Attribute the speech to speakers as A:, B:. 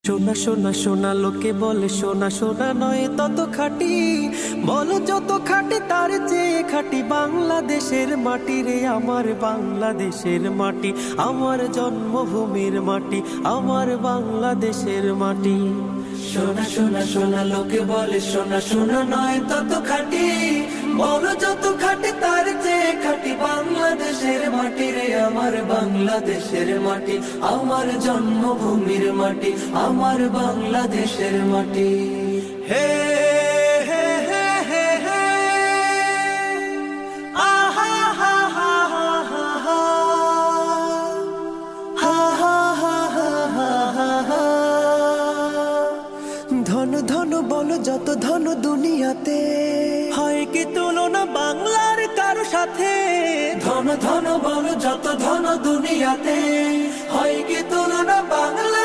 A: সোনা সোনা সোনা লোকে বলে সোনা সোনা নয় তত খাঁটি, বলো যত খাঁটি তার চেয়ে খাঁটি বাংলাদেশের মাটি রে, আমার বাংলাদেশের মাটি, আমার জন্মভূমির মাটি, আমার বাংলাদেশের মাটি।
B: সোনা সোনা সোনা লোকে বলে সোনা সোনা নয় তত খাঁটি, বলো যত খাঁটি তার চেয়ে খাঁটি বাংলাদেশের মাটি রে, আমার বাংলাদেশের মাটি, আমার জন্মভূমির মাটি, আমার বাংলাদেশের মাটি।
A: হে হে হে হে হে আহা হা হা হা হা হা হা হা হা হা হা। ধন ধন বলো যত ধন দুনিয়াতে, হয় কি তুলনা বাংলার কারো সাথে?
B: ধন ধন বলো যত ধন দুনিয়াতে, হয় কি তুলনা বাংলা